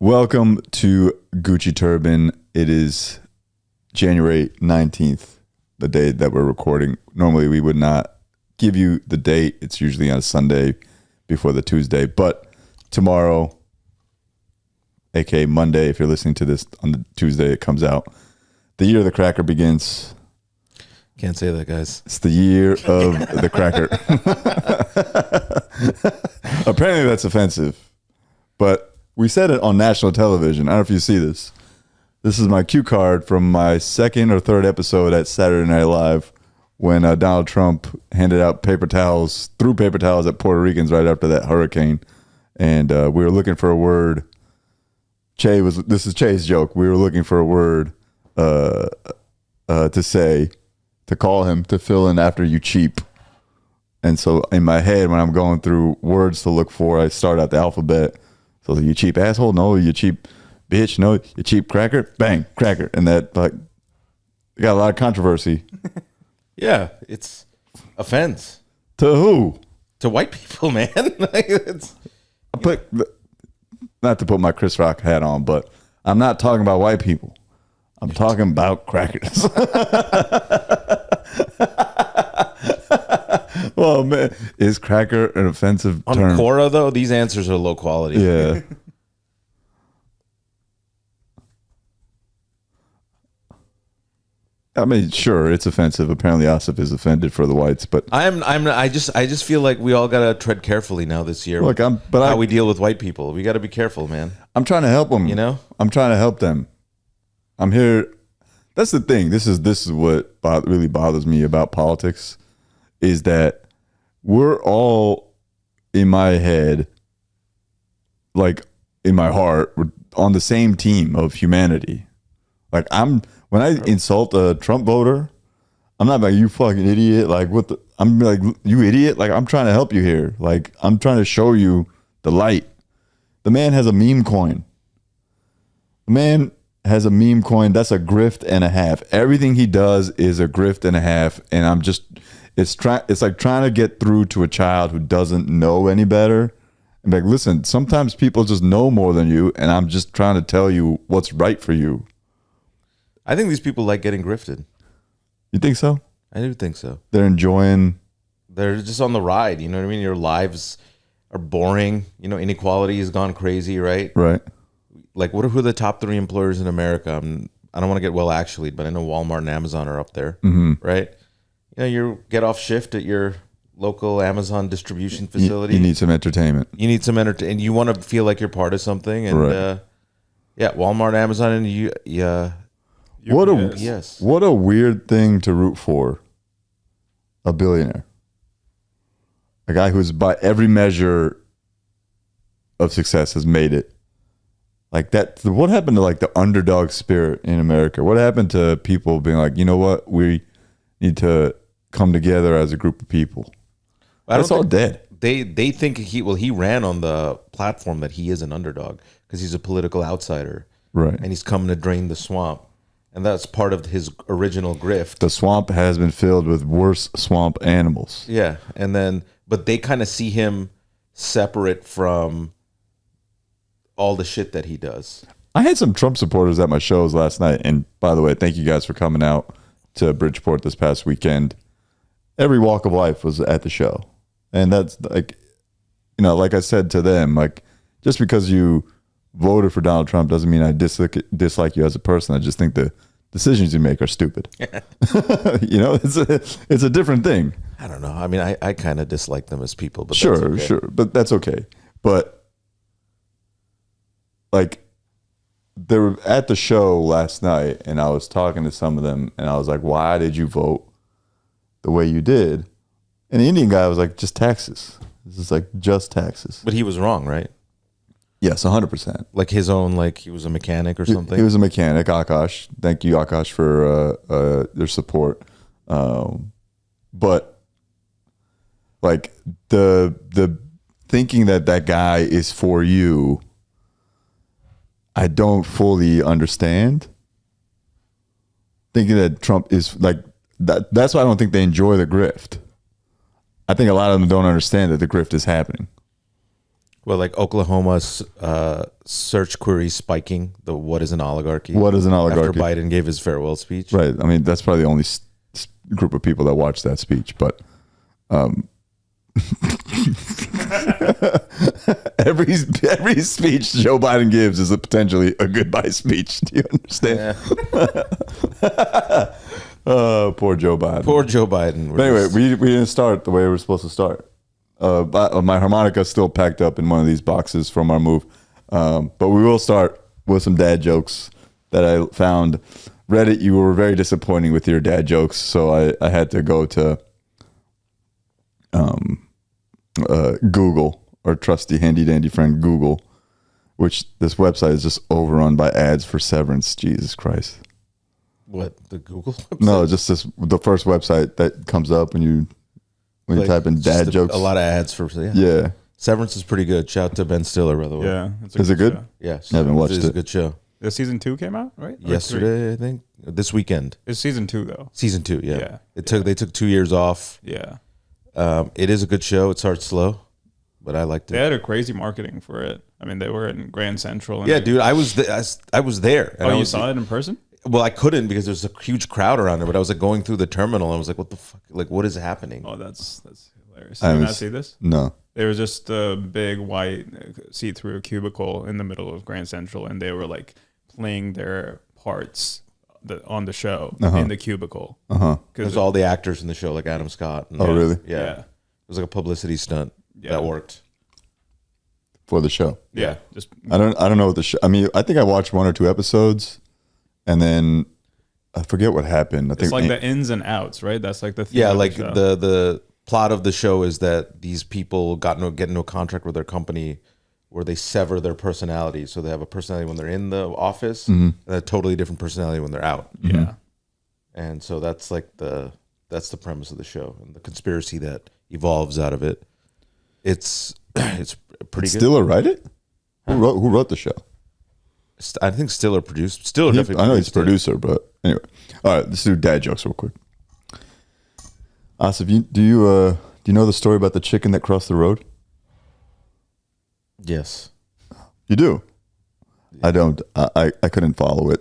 Welcome to Gucci Turban. It is January 19th, the day that we're recording. Normally, we would not give you the date. It's usually on a Sunday before the Tuesday. But tomorrow, aka Monday, if you're listening to this on the Tuesday, it comes out. The year of the cracker begins. Can't say that, guys. It's the year of the cracker. Apparently, that's offensive. But we said it on national television. I don't know if you see this. This is my cue card from my second or third episode at Saturday Night Live when Donald Trump handed out paper towels, threw paper towels at Puerto Ricans right after that hurricane. And we were looking for a word. This is Che's joke. We were looking for a word to say, to call him, to fill in after you cheap. And so in my head, when I'm going through words to look for, I start out the alphabet. So you cheap asshole, no, you cheap bitch, no, you cheap cracker, bang, cracker. And that got a lot of controversy. Yeah, it's offense. To who? To white people, man. Not to put my Chris Rock hat on, but I'm not talking about white people. I'm talking about crackers. Well, man, is cracker an offensive term? On Quora, though, these answers are low quality. Yeah. I mean, sure, it's offensive. Apparently, Asif is offended for the whites, but I just feel like we all gotta tread carefully now this year. Look, we deal with white people. We gotta be careful, man. I'm trying to help them. You know, I'm trying to help them. I'm here. That's the thing. This is what really bothers me about politics, is that we're all, in my head, like in my heart, we're on the same team of humanity. Like when I insult a Trump voter, I'm not like, you fucking idiot. Like I'm like, you idiot. Like, I'm trying to help you here. Like, I'm trying to show you the light. The man has a meme coin. The man has a meme coin. That's a grift and a half. Everything he does is a grift and a half. And it's like trying to get through to a child who doesn't know any better. And like, listen, sometimes people just know more than you, and I'm just trying to tell you what's right for you. I think these people like getting grifted. You think so? I do think so. They're enjoying. They're just on the ride. You know what I mean? Your lives are boring. You know, inequality has gone crazy, right? Right. Like, who are the top 3 employers in America? I don't want to get well actually, but I know Walmart and Amazon are up there, right? You know, you get off shift at your local Amazon distribution facility. You need some entertainment. You need some entertainment, and you want to feel like you're part of something. And right. Walmart, Amazon, and what a weird thing to root for. A billionaire, a guy who's by every measure of success has made it. Like that. What happened to like the underdog spirit in America? What happened to people being like, you know what, we need to come together as a group of people? That's all dead. They think he ran on the platform that he is an underdog because he's a political outsider, right? And he's coming to drain the swamp, and that's part of his original grift. The swamp has been filled with worse swamp animals. Yeah, but they kind of see him separate from all the shit that he does. I had some Trump supporters at my shows last night, and by the way, thank you guys for coming out to Bridgeport this past weekend. Every walk of life was at the show. And that's like, you know, like I said to them, like, just because you voted for Donald Trump doesn't mean I dislike you as a person. I just think the decisions you make are stupid. You know, it's a different thing. I don't know. I mean, I kind of dislike them as people, but sure, that's okay. But that's okay. But like, they were at the show last night, and I was talking to some of them, and I was like, why did you vote the way you did? And the Indian guy was like, just taxes. This is like just taxes. But he was wrong, right? Yes, 100%. Like his own, like he was a mechanic or something? He was a mechanic, Akash. Thank you, Akash, for their support. But like the thinking that guy is for you, I don't fully understand. Thinking that Trump is like that. That's why I don't think they enjoy the grift. I think a lot of them don't understand that the grift is happening. Well, like Oklahoma search query spiking. What is an oligarchy? What is an After oligarchy? Biden gave his farewell speech. Right. I mean, that's probably the only group of people that watched that speech. But every speech Joe Biden gives is potentially a goodbye speech. Do you understand? Yeah. Poor Joe Biden. Poor Joe Biden. But anyway, we didn't start the way we were supposed to start. My harmonica is still packed up in one of these boxes from our move. But we will start with some dad jokes that I found. Reddit, you were very disappointing with your dad jokes, so I had to go to Google, our trusty handy dandy friend Google, which this website is just overrun by ads for Severance. Jesus Christ. What, the Google website? No, just the first website that comes up when you type in dad jokes. A lot of ads for Yeah. Severance is pretty good. Shout out to Ben Stiller, by the way. Yeah. Is it good? Show. Yeah, I haven't watched it's it. a good show. The season 2 came out, right? Or 3? Yesterday, I think. This weekend. It's season 2 though. Season 2, yeah. Yeah. They took 2 years off. Yeah. It is a good show. It starts slow, but I liked it. They had a crazy marketing for it. I mean, they were in Grand Central. And Yeah, dude, I was there. And Oh, I you saw it in person? Well, I couldn't because there's a huge crowd around it. But I was like going through the terminal. And I was like, "What the fuck? Like, what is happening?" Oh, that's hilarious. I Did you was- not see this? No. There was just a big white see-through cubicle in the middle of Grand Central, and they were like playing their parts on the show in the cubicle. There's all the actors in the show, like Adam Scott. And Oh, really? Yeah. It was like a publicity stunt that worked. For the show. Yeah. Just I don't know what the show. I mean, I think I watched 1 or 2 episodes, and then I forget what happened. I it's think like the ins and outs, right? That's like the theme Yeah, of like show. the plot of the show is that these people get into a contract with their company where they sever their personality. So they have a personality when they're in the office and a totally different personality when they're out. Yeah. And so that's like that's the premise of the show and the conspiracy that evolves out of it. It's pretty good. Stiller write it? Who wrote the show? I think Stiller produced. Stiller definitely. I know he's a produced it. producer, but anyway. All right, let's do dad jokes real quick. Asif, do you know the story about the chicken that crossed the road? Yes. You do. I don't. I couldn't follow it.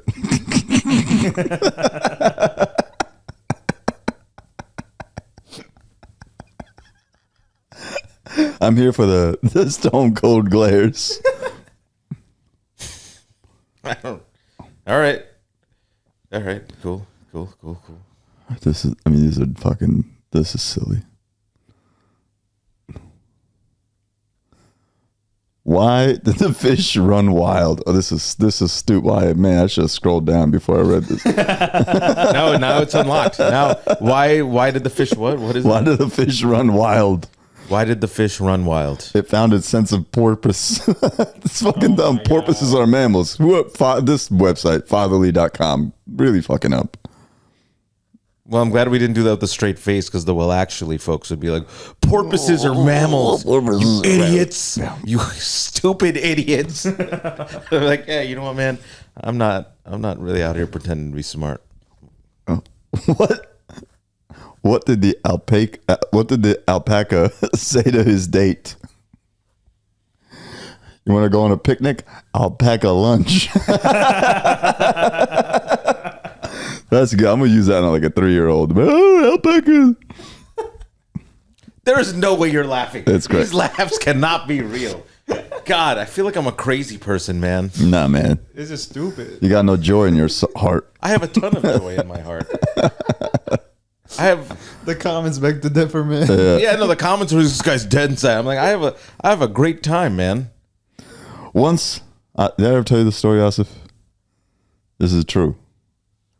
I'm here for the stone cold glares. I don't. All right. Cool. This is. I mean, these are fucking. This is silly. Why did the fish run wild? Oh, this is stupid. Why, man? I should have scrolled down before I read this. Now it's unlocked. Now, why did the fish what? What is Why it? did the fish run wild? Why did the fish run wild? It found its sense of porpoise. It's fucking dumb. Porpoises are mammals. This website, fatherly.com, really fucking up. Well, I'm glad we didn't do that with a straight face because the actually folks would be like, porpoises are mammals. You idiots. You stupid idiots. They're like, yeah, you know what, man? I'm not really out here pretending to be smart. What did the alpaca say to his date? You want to go on a picnic? Alpaca lunch. That's good. I'm gonna use that on like a 3-year-old. Oh, alpaca. There is no way you're laughing. That's great. These laughs cannot be real. God, I feel like I'm a crazy person, man. Nah, man. This is stupid. You got no joy in your heart. I have a ton of joy in my heart. I have. The comments beg to differ, man. Yeah, no, the comments were this guy's dead inside. I'm like, I have a great time, man. Once, did I ever tell you the story, Asif? This is true.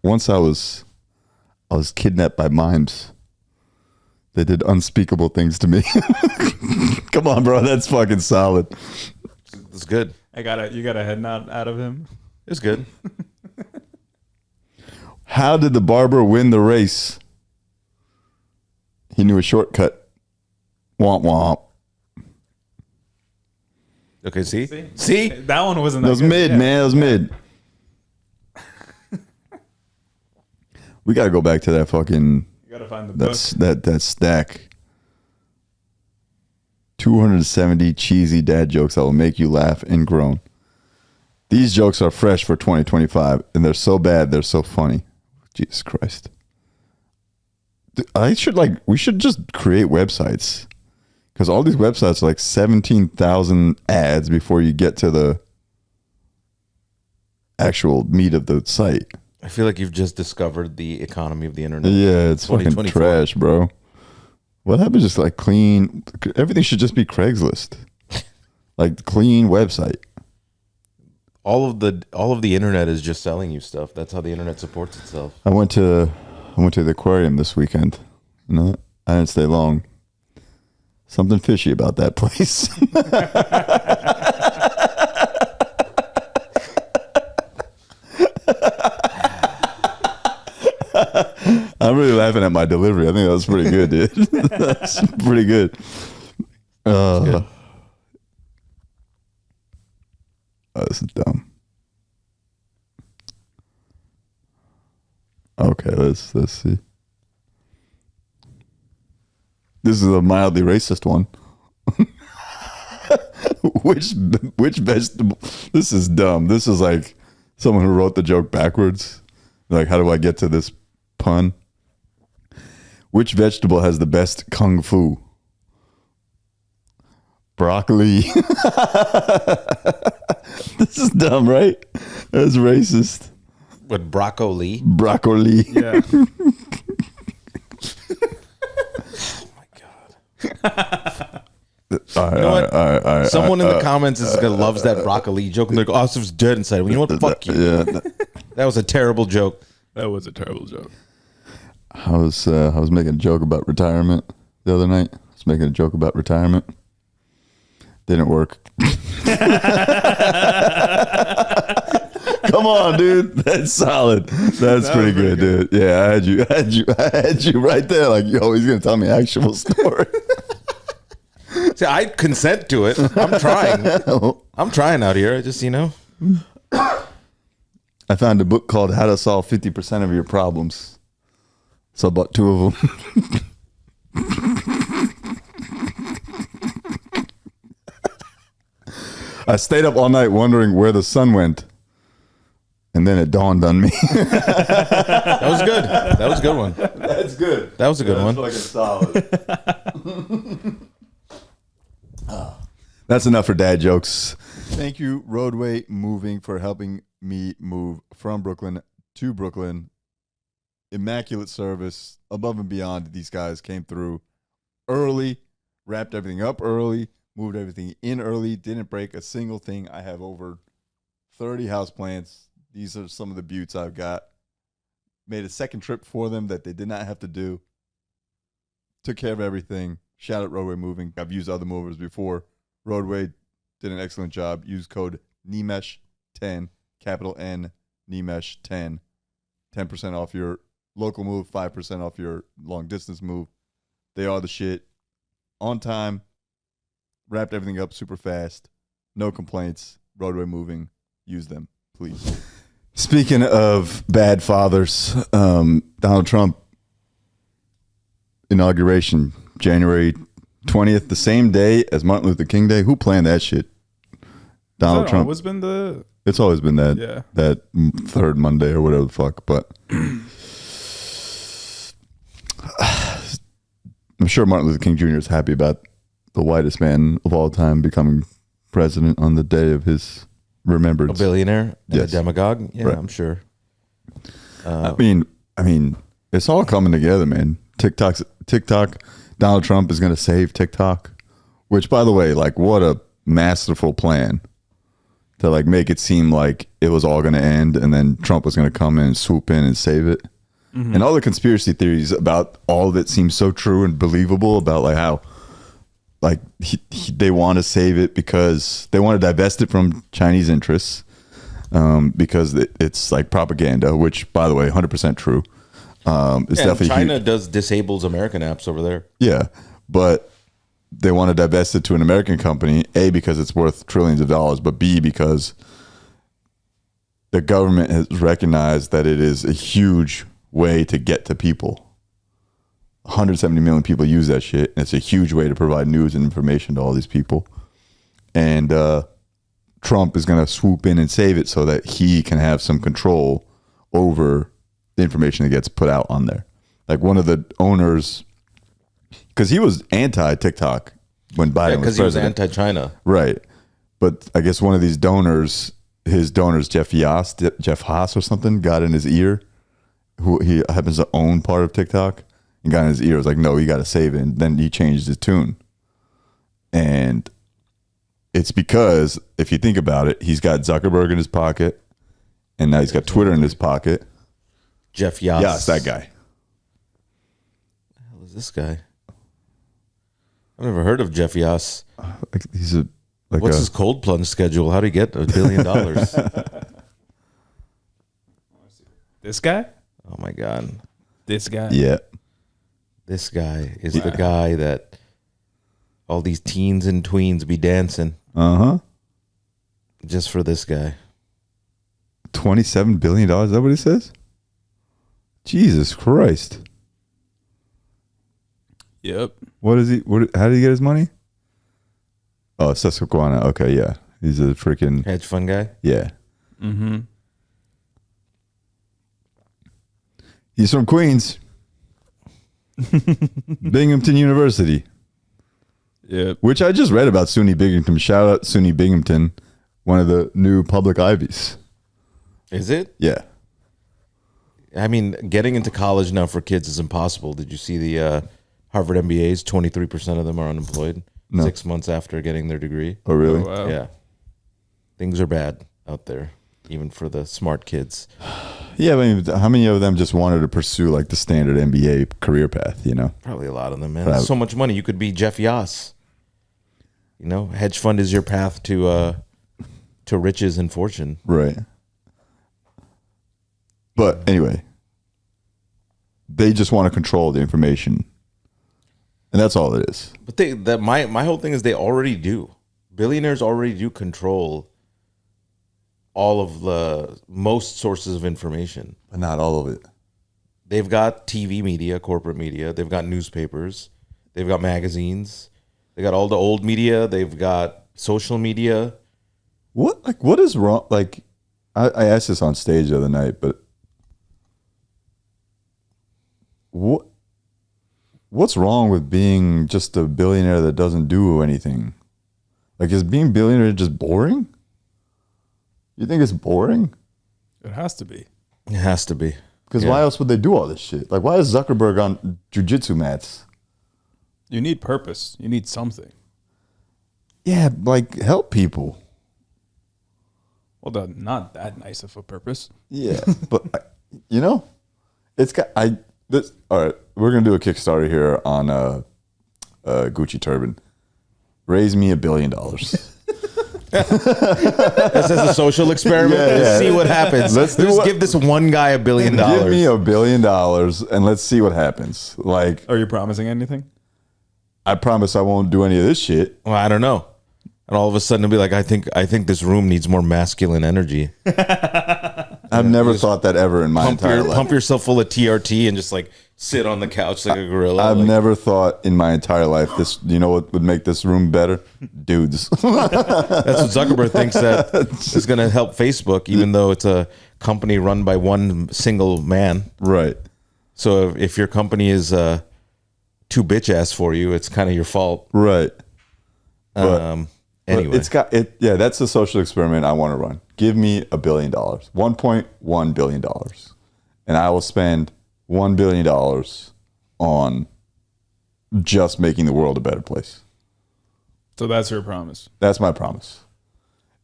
Once I was kidnapped by mimes. They did unspeakable things to me. Come on, bro. That's fucking solid. It's good. You got a head nod out of him. It's good. How did the barber win the race? He knew a shortcut. Womp womp. Okay, see? That one wasn't That that was good. mid, Yeah. man. That was mid. We gotta go back to that fucking You gotta find the book. that stack. 270 cheesy dad jokes that will make you laugh and groan. These jokes are fresh for 2025, and they're so bad, they're so funny. Jesus Christ. We should just create websites. Because all these websites are like 17,000 ads before you get to the actual meat of the site. I feel like you've just discovered the economy of the internet. Yeah, it's fucking trash, bro. What happens? Just like clean. Everything should just be Craigslist. Like clean website. All of the internet is just selling you stuff. That's how the internet supports itself. I went to the aquarium this weekend. You know, I didn't stay long. Something fishy about that place. I'm really laughing at my delivery. I think that was pretty good, dude. That's pretty good. This is dumb. Okay, let's see. This is a mildly racist one. Which vegetable? This is dumb. This is like someone who wrote the joke backwards. Like, how do I get to this pun? Which vegetable has the best kung fu? Broccoli. This is dumb, right? That's racist. With broccoli. Broccoli. Yeah. All right. Someone in the comments loves that broccoli joke, and they're like, Asif's dead inside. Well, you know what? Fuck you. Yeah. That was a terrible joke. That was a terrible joke. I was making a joke about retirement the other night. I was making a joke about retirement. Didn't work. Come on, dude. That's solid. That's pretty good, dude. Yeah, I had you right there. Like, yo, he's gonna tell me actual story. See, I consent to it. I'm trying. I'm trying out here. I just, I found a book called How to Solve 50% of Your Problems. So I bought 2 of them. I stayed up all night wondering where the sun went. And then it dawned on me. That was good. That was a good one. That's good. That was a good one. Fucking solid. That's enough for dad jokes. Thank you, Roadway Moving, for helping me move from Brooklyn to Brooklyn. Immaculate service, above and beyond. These guys came through early, wrapped everything up early, moved everything in early, didn't break a single thing. I have over 30 houseplants. These are some of the buttes I've got. Made a second trip for them that they did not have to do. Took care of everything. Shout out Roadway Moving. I've used other movers before. Roadway did an excellent job. Use code Nimesh10, capital N, Nimesh10. 10% off your local move, 5% off your long distance move. They are the shit. On time. Wrapped everything up super fast. No complaints. Roadway Moving. Use them, please. Speaking of bad fathers, Donald Trump inauguration, January 20th, the same day as Martin Luther King Day. Who planned that shit? Donald Trump. Always been the. It's always been that. Yeah. That third Monday or whatever the fuck. But I'm sure Martin Luther King Jr. is happy about the whitest man of all time becoming president on the day of his remembrance. A billionaire and Yes. a demagogue. Yeah, Right. I'm sure. I mean, it's all coming together, man. TikTok. Donald Trump is going to save TikTok, which, by the way, like, what a masterful plan to like make it seem like it was all going to end, and then Trump was going to come in and swoop in and save it. Mm-hmm. And all the conspiracy theories about all of it seem so true and believable about like how like they want to save it because they want to divest it from Chinese interests. Because it's like propaganda, which, by the way, 100% true. It's definitely China disables American apps over there. Yeah, but they want to divest it to an American company, A, because it's worth trillions of dollars, but B, because the government has recognized that it is a huge way to get to people. 170 million people use that shit. And it's a huge way to provide news and information to all these people. And Trump is going to swoop in and save it so that he can have some control over the information that gets put out on there. Like one of the owners, because he was anti-TikTok when Biden was president. Because he was anti-China. Right. But I guess one of these donors, his donors, Jeff Haas or something, got in his ear, who he happens to own part of TikTok, and got in his ear. Was like, no, you got to save it. And then he changed his tune. And it's because, if you think about it, he's got Zuckerberg in his pocket, and now he's got Twitter in his pocket. Jeff Yas. Yes, that guy. What the hell is this guy? I've never heard of Jeff Yas. He's what's his cold plunge schedule? How do he get $1 billion? This guy? Oh my God. This guy? Yeah. This guy is the guy that all these teens and tweens be dancing. Uh-huh. Just for this guy. $27 billion? Is that what he says? Jesus Christ. Yep. What is he? How did he get his money? Oh, Susquehanna. Okay, yeah. He's a freaking hedge fund guy? Yeah. Mm-hmm. He's from Queens. Binghamton University. Yeah. Which I just read about SUNY Binghamton. Shout out SUNY Binghamton, one of the new public Ivies. Is it? Yeah. I mean, getting into college now for kids is impossible. Did you see the Harvard MBAs? 23% of them are unemployed 6 months after getting their degree. Oh, really? Oh, wow. Yeah. Things are bad out there, even for the smart kids. Yeah, I mean, how many of them just wanted to pursue like the standard MBA career path, you know? Probably a lot of them, man. There's so much money. You could be Jeff Yas. You know, hedge fund is your path to riches and fortune. Right. But anyway, they just want to control the information. And that's all it is. But my whole thing is they already do. Billionaires already do control all of the most sources of information. But not all of it. They've got TV media, corporate media. They've got newspapers. They've got magazines. They got all the old media. They've got social media. What is wrong? Like, I asked this on stage the other night, but what's wrong with being just a billionaire that doesn't do anything? Like, is being a billionaire just boring? You think it's boring? It has to be. It has to be. Because why else would they do all this shit? Like, why is Zuckerberg on jiu-jitsu mats? You need purpose. You need something. Yeah, like, help people. Well, not that nice of a purpose. Yeah, but, you know, it's got... all right, we're going to do a Kickstarter here on Gucci Turban. Raise me $1 billion. This is a social experiment. Let's see what happens. Let's give this one guy $1 billion. Give me $1 billion and let's see what happens. Like, are you promising anything? I promise I won't do any of this shit. Well, I don't know. And all of a sudden it'll be like, I think this room needs more masculine energy. I've never thought that ever in my entire life. Pump yourself full of TRT and just like sit on the couch like a gorilla. I've never thought in my entire life this. You know what would make this room better? Dudes. That's what Zuckerberg thinks that is going to help Facebook, even though it's a company run by one single man. Right. So if your company is too bitch ass for you, it's kind of your fault. Right. Anyway, it's got it. Yeah, that's the social experiment I want to run. Give me $1 billion, $1.1 billion, and I will spend $1 billion on just making the world a better place. So that's your promise. That's my promise.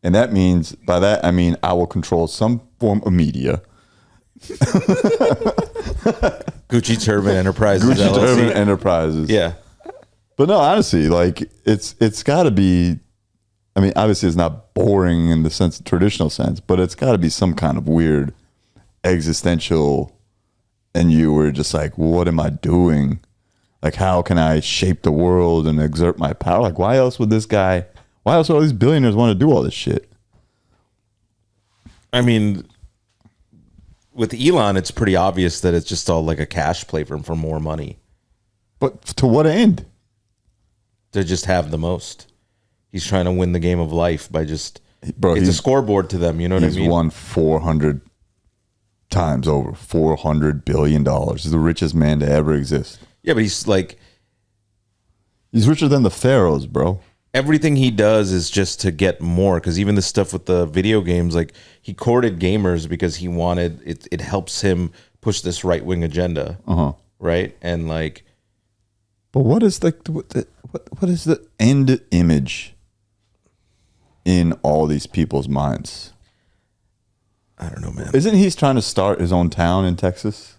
And that means, by that, I mean I will control some form of media. Gucci Turban Enterprises. Gucci LLC. Turban Enterprises. Yeah. But no, honestly, like it's got to be, I mean, obviously it's not boring in the traditional sense, but it's got to be some kind of weird existential, and you were just like, what am I doing? Like, how can I shape the world and exert my power? Like, why else would all these billionaires want to do all this shit? I mean, with Elon, it's pretty obvious that it's just all like a cash play for more money. But to what end? To just have the most. He's trying to win the game of life by just... Bro, it's a scoreboard to them, you know what I mean? He's won 400 times over. $400 billion. He's the richest man to ever exist. Yeah, but he's like... He's richer than the pharaohs, bro. Everything he does is just to get more, because even the stuff with the video games, like he courted gamers because he wanted... It helps him push this right-wing agenda, right? And like... But what is what is the end image in all these people's minds? I don't know, man. Isn't he trying to start his own town in Texas?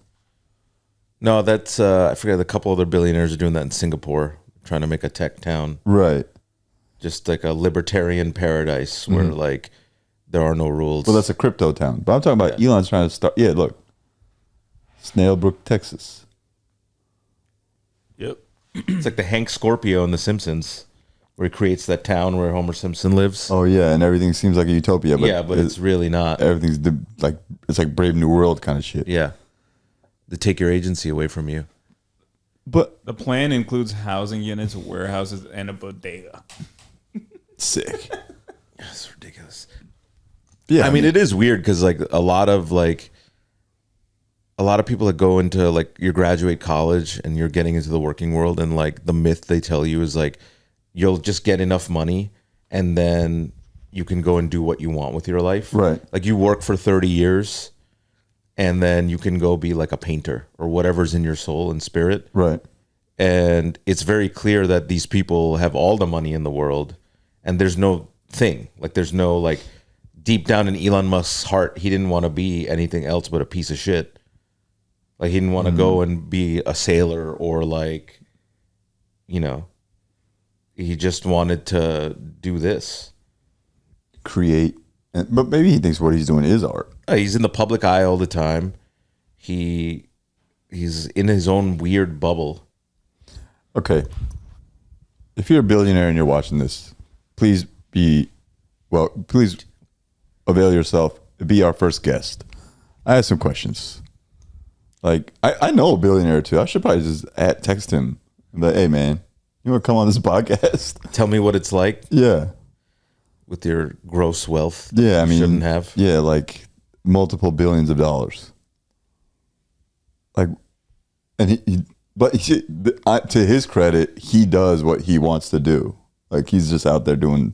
No, that's I forget. A couple other billionaires are doing that in Singapore, trying to make a tech town, Right? just like a libertarian paradise where like there are no rules. Well, that's a crypto town. But I'm talking about Elon's trying to start. Yeah, look, Snailbrook, Texas. Yep. It's like the Hank Scorpio in The Simpsons, where he creates that town where Homer Simpson lives. Oh yeah, and everything seems like a utopia. But But it's really not. everything's like it's like Brave New World kind of shit. Yeah, they take your agency away from you. But The plan includes housing units, warehouses, and a bodega. sick. It's ridiculous. Yeah, I mean, it is weird because like a lot of people that go into like you graduate college and you're getting into the working world, and like the myth they tell you is like you'll just get enough money and then you can go and do what you want with your life. Right. Like you work for 30 years and then you can go be like a painter or whatever's in your soul and spirit. right. And it's very clear that these people have all the money in the world and there's no thing. Like there's no like deep down in Elon Musk's heart, he didn't want to be anything else but a piece of shit. Like he didn't want to go and be a sailor or like, you know, he just wanted to do this. Create, but maybe he thinks what he's doing is art. He's in the public eye all the time. He's in his own weird bubble. Okay. If you're a billionaire and you're watching this, please avail yourself. Be our first guest. I have some questions. Like, I know a billionaire too. I should probably just text him. Like, hey man, you want to come on this podcast? Tell me what it's like Yeah. with your gross wealth. Yeah, I mean, shouldn't have. Yeah, like multiple billions of dollars. Like, and to his credit, he does what he wants to do. Like, he's just out there doing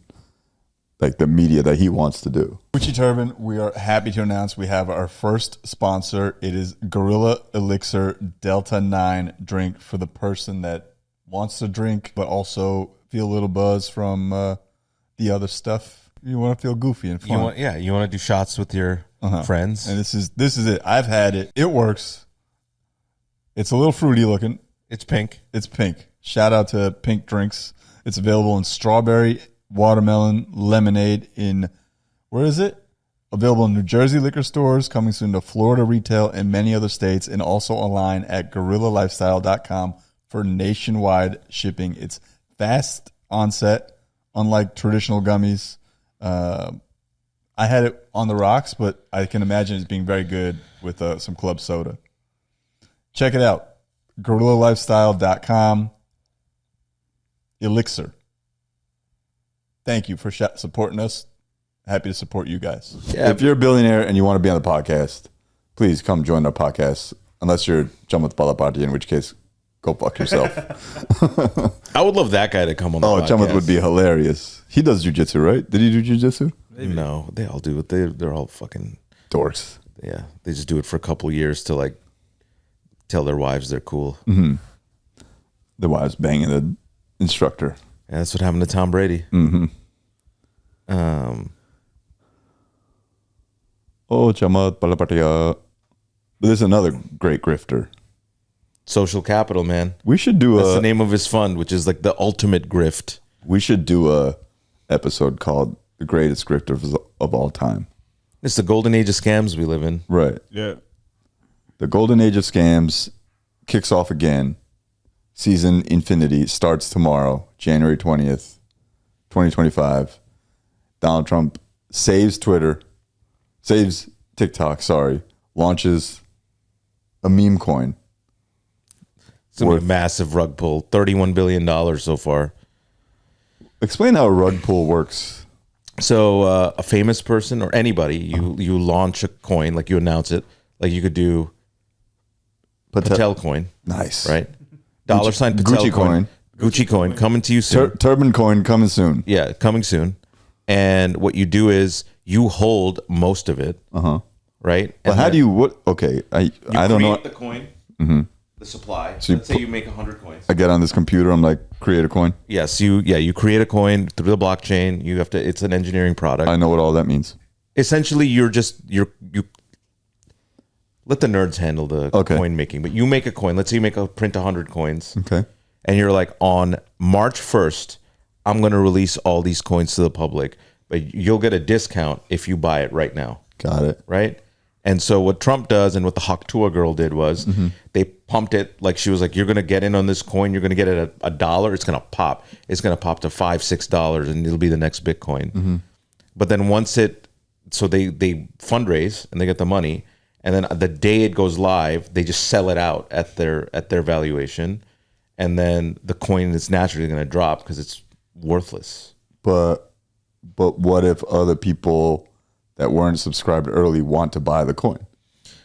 like the media that he wants to do. Gucci Turban, we are happy to announce we have our first sponsor. It is Gorilla Elixir Delta 9 drink for the person that wants to drink but also feel a little buzz from the other stuff. You want to feel goofy and fun. You want to do shots with your friends. And this is it. I've had it. It works. It's a little fruity looking. It's pink. It's pink. Shout out to Pink Drinks. It's available in strawberry, watermelon, lemonade in, where is it? Available in New Jersey liquor stores, coming soon to Florida retail and many other states, and also online at GorillaLifestyle.com for nationwide shipping. It's fast onset, unlike traditional gummies. I had it on the rocks, but I can imagine it's being very good with some club soda. Check it out. GorillaLifestyle.com. Elixir. Thank you for supporting us. Happy to support you guys. Yeah. If you're a billionaire and you want to be on the podcast, please come join our podcast. Unless you're Chamath Palapati, in which case, go fuck yourself. I would love that guy to come on the podcast. Chamath would be hilarious. He does jujitsu, right? Did he do jujitsu? No, they all do it. They're all fucking Dorks. yeah. They just do it for a couple years to like tell their wives they're cool. Mm-hmm. The wives banging the instructor. Yeah, that's what happened to Tom Brady. Mm-hmm. Chamath Palapati. There's another great grifter. Social Capital, man. We should do That's the name of his fund, which is like the ultimate grift. We should do a episode called "The Greatest Grifters of All Time." It's the golden age of scams we live in. Right. Yeah. The golden age of scams kicks off again. Season Infinity starts tomorrow, January 20th, 2025. Donald Trump saves TikTok, launches a meme coin. It's gonna be a massive rug pull. $31 billion so far. Explain how a rug pull works. So a famous person or anybody, you launch a coin, like you announce it, like you could do Patel coin. Nice. Right? Dollar sign Patel Gucci coin. Gucci coin coming to you soon. Turban coin coming soon. Yeah, coming soon. And what you do is you hold most of it. Right? But how do you what? Okay, I don't know. You create the coin, the supply. So let's say you make 100 coins. I get on this computer. I'm like, create a coin. Yes, you create a coin through the blockchain. You have to. It's an engineering product. I know what all that means. Essentially, you let the nerds handle the coin making. But you make a coin. Let's say you print 100 coins. Okay. And you're like, on March 1st, I'm going to release all these coins to the public, but you'll get a discount if you buy it right now. Got it. Right? And so what Trump does and what the Haktua girl did was they pumped it like she was like, you're going to get in on this coin. You're going to get it at $1. It's going to pop. It's going to pop to $5, $6 and it'll be the next Bitcoin. But then so they fundraise and they get the money. And then the day it goes live, they just sell it out at their valuation. And then the coin is naturally going to drop because it's worthless. But what if other people that weren't subscribed early want to buy the coin?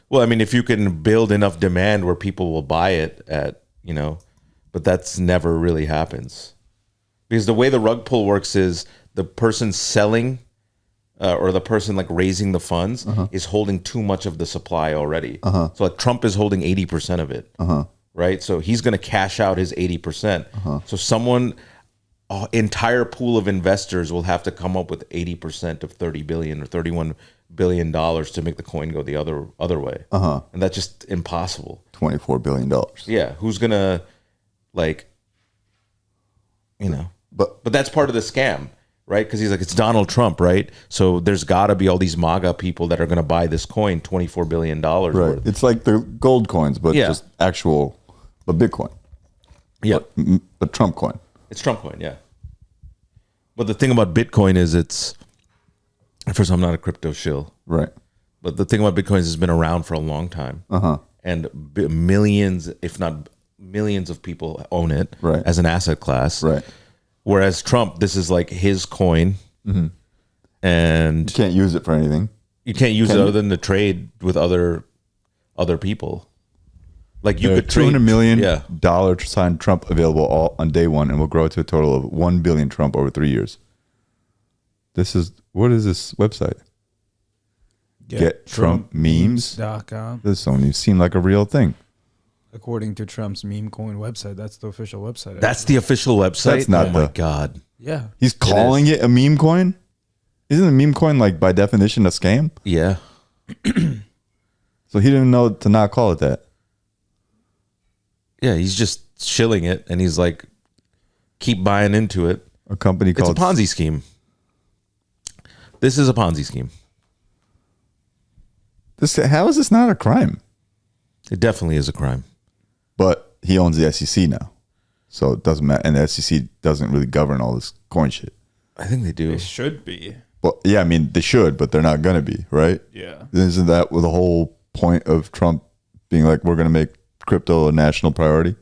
Well, I mean, if you can build enough demand where people will buy it but that's never really happens. Because the way the rug pull works is the person selling or the person like raising the funds is holding too much of the supply already. So like Trump is holding 80% of it. Right? So he's going to cash out his 80%. So entire pool of investors will have to come up with 80% of 30 billion or 31 billion dollars to make the coin go the other way. And that's just impossible. $24 billion. Yeah. Who's going to but that's part of the scam, right? Because he's like, it's Donald Trump, right? So there's got to be all these MAGA people that are going to buy this coin, $24 billion worth. It's like the gold coins, but just actual, but Bitcoin. Yeah. But Trump coin. It's Trump coin, yeah. But the thing about Bitcoin is first, I'm not a crypto shill. Right. But the thing about Bitcoin is it's been around for a long time. And millions, if not millions of people own it as an asset class. Right. Whereas Trump, this is like his coin. And you can't use it for anything. You can't use it other than to trade with other people. Like you could trade $200 million sign Trump available all on day one and will grow to a total of 1 billion Trump over 3 years. What is this website? GetTrumpMemes.com. This don't even seem like a real thing. According to Trump's meme coin website, that's the official website. That's the official website? That's not my God. Yeah. He's calling it a meme coin? Isn't a meme coin like by definition a scam? Yeah. So he didn't know to not call it that. Yeah, he's just shilling it, and he's like, keep buying into it. A company called... It's a Ponzi scheme. This is a Ponzi scheme. How is this not a crime? It definitely is a crime. But he owns the SEC now. So it doesn't matter. And the SEC doesn't really govern all this coin shit. I think they do. They should be. Well, yeah, I mean, they should, but they're not going to be, right? Yeah. Isn't that the whole point of Trump being like, we're going to make crypto a national priority?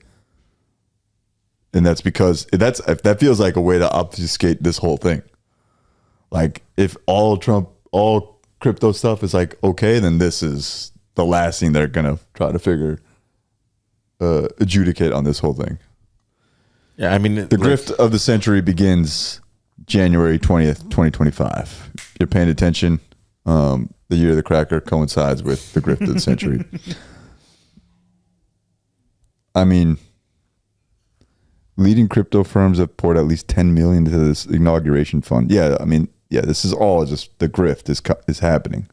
And that's because that feels like a way to obfuscate this whole thing. Like if all crypto stuff is like, okay, then this is the last thing they're going to try to adjudicate on this whole thing. Yeah, I mean, the grift of the century begins January 20th, 2025. If you're paying attention, the year of the cracker coincides with the grift of the century. I mean, leading crypto firms have poured at least $10 million into this inauguration fund. Yeah, I mean, yeah, this is all just the grift is happening.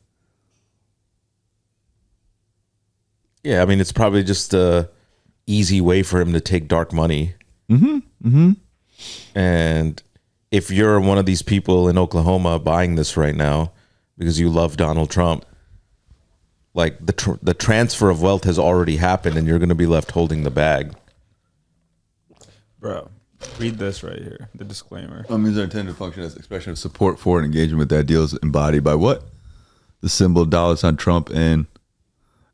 Yeah, I mean, it's probably just a easy way for him to take dark money. And if you're one of these people in Oklahoma buying this right now because you love Donald Trump, like the transfer of wealth has already happened, and you're going to be left holding the bag. Bro, read this right here, the disclaimer. Means are intended to function as expression of support for and engagement with the ideals embodied by what? The symbol $sign Trump and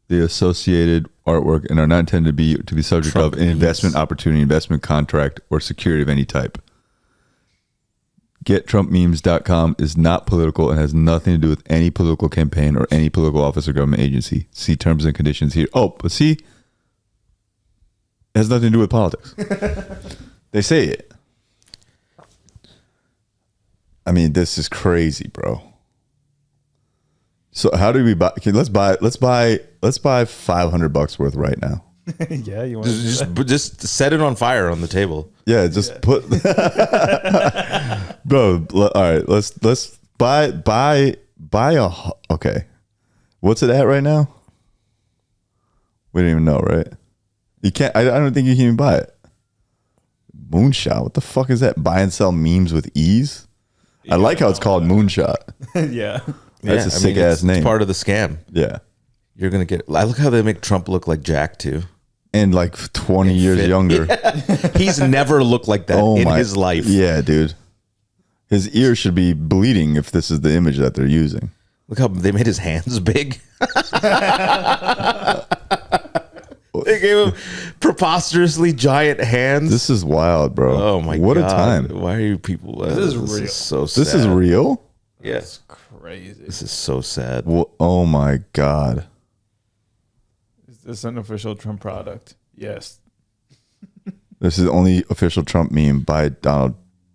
the associated artwork and are not intended to be subject Trump of an investment opportunity, investment contract, or security of any type. GetTrumpMemes.com is not political and has nothing to do with any political campaign or any political office or government agency. See terms and conditions here. Oh, but see, it has nothing to do with politics. They say it. I mean, this is crazy, bro. So how do we buy? Okay, let's buy $500 worth right now. Yeah, you want Just set it on fire on the table. Yeah, just put, bro. All right, let's buy a. Okay, what's it at right now? We don't even know, right? You can't. I don't think you can even buy it. Moonshot. What the fuck is that? Buy and sell memes with ease. I like how it's called Moonshot. yeah. That's a sick ass name. It's part of the scam. Yeah, You're gonna get. I look how they make Trump look like Jack too. and like 20 years younger. He's never looked like that in his life. Yeah, dude. His ear should be bleeding if this is the image that they're using. Look how they made his hands big. They gave him preposterously giant hands. This is wild, bro. Oh my god! What a time! Why are you people? This is real. So sad. This is real. Yes, Crazy. this is so sad. Well, oh my god. Is this an official Trump product? Yes. This is the only official Trump meme by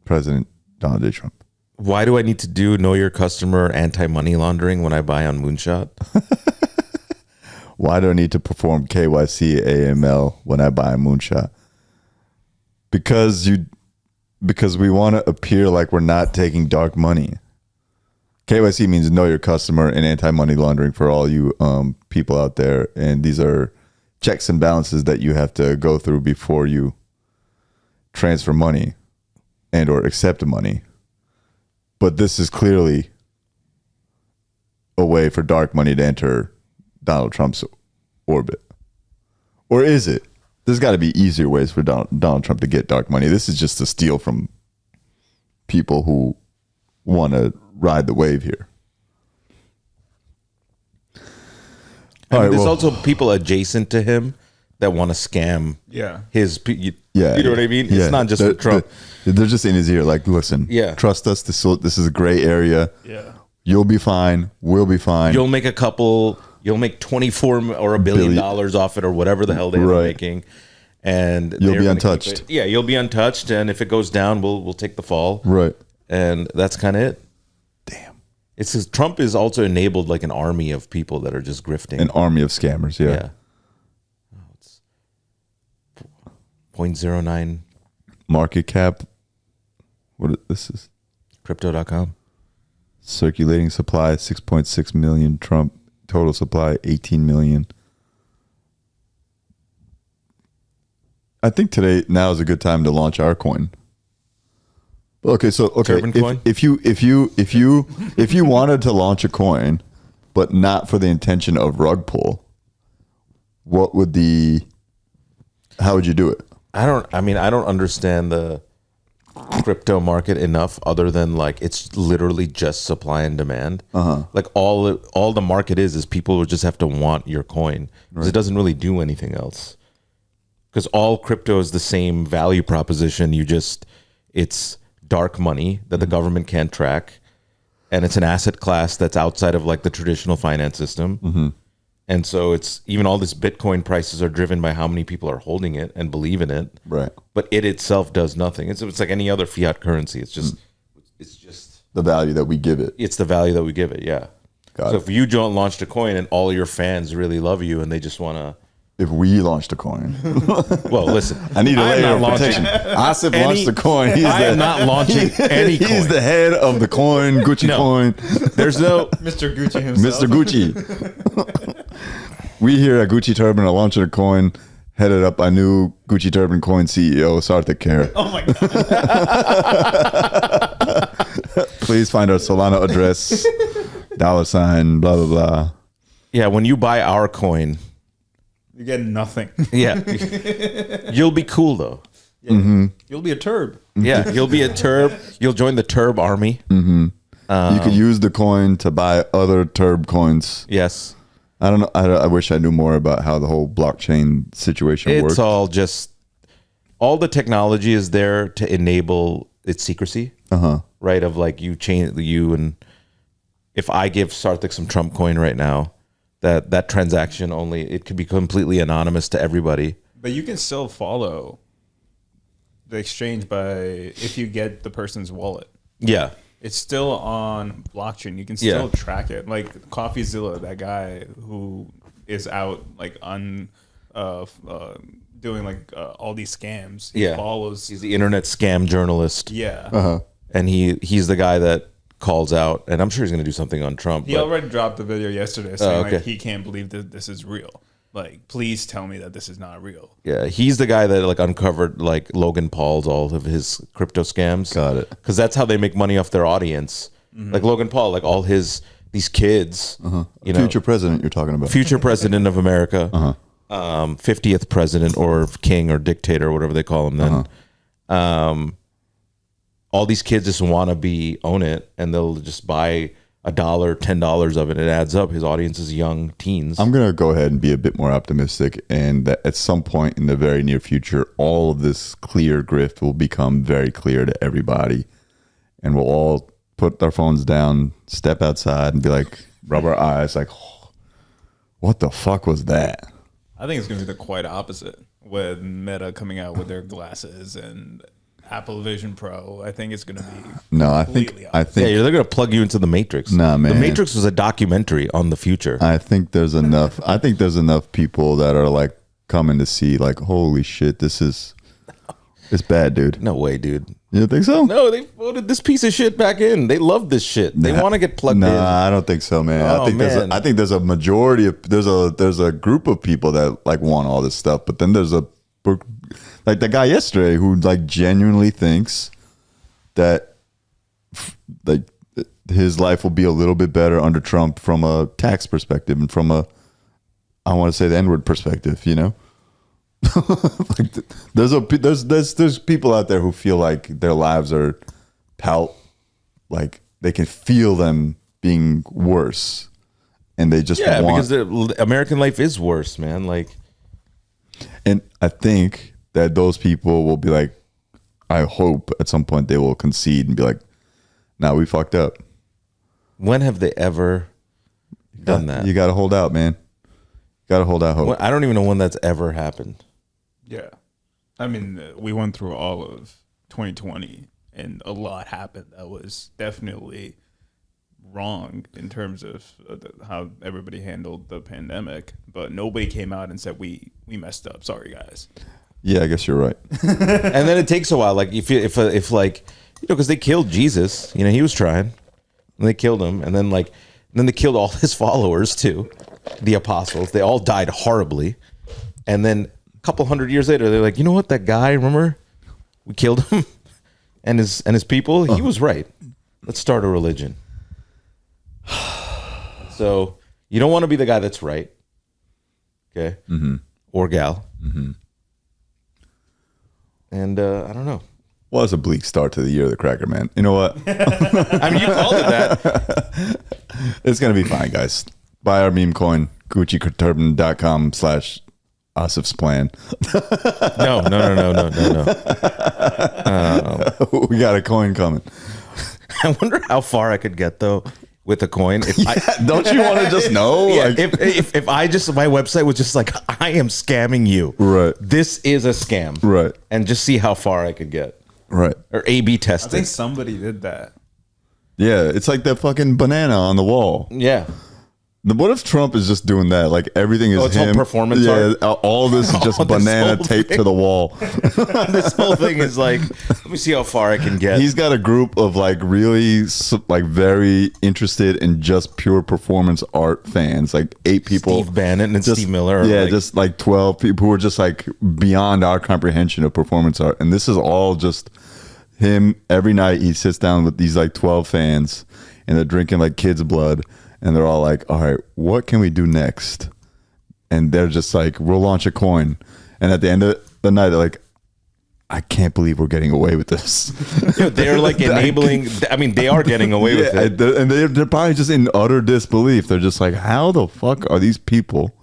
President Donald J. Trump. Why do I need to do know your customer anti-money laundering when I buy on Moonshot? Why do I need to perform KYC AML when I buy a Moonshot? Because we want to appear like we're not taking dark money. KYC means know your customer and anti-money laundering for all you people out there. And these are checks and balances that you have to go through before you transfer money and or accept money. But this is clearly a way for dark money to enter Donald Trump's orbit. Or is it? There's got to be easier ways for Donald Trump to get dark money. This is just to steal from people who want to ride the wave here. There's also people adjacent to him that want to scam his. You know what I mean? Yeah. It's not just with Trump. They're just in his ear, like, listen, trust us. This is a gray area. Yeah. You'll be fine. We'll be fine. You'll make You'll make $24 or $1 billion off it, or whatever the hell they're making, and you'll be untouched. Yeah, you'll be untouched, and if it goes down, we'll take the fall. Right. And that's kind of it. Damn. It's because Trump is also enabled like an army of people that are just grifting. An army of scammers. Yeah. Oh, it's 0.09 market cap. This is crypto.com. Circulating supply 6.6 million. Trump total supply 18 million. I think now is a good time to launch our coin. Okay, Turban coin? If you wanted to launch a coin, but not for the intention of rug pull, how would you do it? I don't understand the crypto market enough, other than like it's literally just supply and demand. Like all the market is people will just have to want your coin, because it doesn't really do anything else, because all crypto is the same value proposition. It's dark money that the government can't track, and it's an asset class that's outside of like the traditional finance system. And so it's even all this Bitcoin prices are driven by how many people are holding it and believe in it. Right. But it itself does nothing. It's like any other fiat currency. It's just the value that we give it. It's the value that we give it. Yeah. So if you don't launch a coin and all your fans really love you and they just want to. If we launched a coin. Well, listen. I need a layer of protection. Asif launched the coin. I am not launching any coin. He's the head of the coin, Gucci coin. There's no... Mr. Gucci himself. Mr. Gucci. We here at Gucci Turban are launching a coin headed up by new Gucci Turban coin CEO, Sarthik Kher. Oh my God. Please find our Solana address, $, blah, blah, blah. Yeah, when you buy our coin... You get nothing. Yeah. You'll be cool, though. Yeah. You'll be a turb. Yeah, you'll be a turb. You'll join the turb army. You could use the coin to buy other turb coins. Yes. I don't know. I wish I knew more about how the whole blockchain situation works. It's all just, all the technology is there to enable its secrecy. Right? Of like you and if I give Sarthik some Trump coin right now, that transaction only, it could be completely anonymous to everybody. But you can still follow the exchange if you get the person's wallet. Yeah. It's still on blockchain. You can still track it. Like CoffeeZilla, that guy who is out like doing like all these scams. He follows. He's the internet scam journalist. Yeah. And he's the guy that calls out, and I'm sure he's going to do something on Trump. He already dropped the video yesterday saying like he can't believe that this is real. Like, please tell me that this is not real. Yeah, he's the guy that like uncovered like Logan Paul's all of his crypto scams. Got it. Because that's how they make money off their audience. Like Logan Paul, like all these kids. You know, Future president you're talking about. future president of America, 50th president or king or dictator or whatever they call him then. All these kids just want to own it, and they'll just buy $1, $10 of it. It adds up. His audience is young teens. I'm going to go ahead and be a bit more optimistic, and that at some point in the very near future, all of this clear grift will become very clear to everybody, and we'll all put our phones down, step outside, and be like, rub our eyes, like, oh, what the fuck was that? I think it's going to be the quite opposite with Meta coming out with their glasses and Apple Vision Pro. I think it's going to be I think yeah, they're going to plug you into the Matrix. Nah, man. The Matrix was a documentary on the future. I think there's enough. I think there's enough people that are like coming to see, like, holy shit, it's bad, dude. No way, dude. You don't think so? No, they voted this piece of shit back in. They love this shit. They want to get plugged in. I don't think so, man. Oh, I think there's a majority of there's a group of people that like want all this stuff, but then there's like the guy yesterday who like genuinely thinks that like his life will be a little bit better under Trump from a tax perspective and from a, I want to say the N-word perspective, you know? Like there's people out there who feel like their lives are like they can feel them being worse, and they just want, because the American life is worse, man. Like, and I think that those people will be like, I hope at some point they will concede and be like, nah, we fucked up. When have they ever done that? You got to hold out, man. Got to hold out hope. I don't even know when that's ever happened. Yeah. I mean, we went through all of 2020 and a lot happened that was definitely wrong in terms of how everybody handled the pandemic, but nobody came out and said we messed up. Sorry, guys. Yeah, I guess you're right. And then it takes a while. Like if like, you know, because they killed Jesus, you know, he was trying, and they killed him, and then they killed all his followers too, the apostles. They all died horribly, and then a couple hundred years later, they're like, you know what, that guy, remember, we killed him, and his people. He was right. Let's start a religion. So you don't want to be the guy that's right, okay, or gal. And I don't know. Well, it's a bleak start to the year of the cracker, man. You know what? I mean, you called it that. It's going to be fine, guys. Buy our meme coin, GucciTurban.com/Asif's plan. No. We got a coin coming. I wonder how far I could get, though, with a coin. Don't you want to just know? Yeah, Like, if my website was just like, I am scamming you. Right. This is a scam. Right. And just see how far I could get. Right. Or A/B I testing. think somebody did that. Yeah, it's like that fucking banana on the wall. Yeah. What if Trump is just doing that? Like everything is it's all him. performance Yeah, art? all this is just This banana whole taped thing. to the wall. This whole thing is like, let me see how far I can get. He's got a group of like really like very interested in just pure performance art fans, like 8 people. Steve Bannon and just, Steve Miller. Yeah, just like 12 people who are just like beyond our comprehension of performance art. And this is all just him. Every night he sits down with these like 12 fans and they're drinking like kids' blood. And they're all like, all right, what can we do next? And they're just like, we'll launch a coin. And at the end of the night, they're like, I can't believe we're getting away with this. They're like enabling. I mean, they are getting away with it. And they're probably just in utter disbelief. They're just like, how the fuck are these people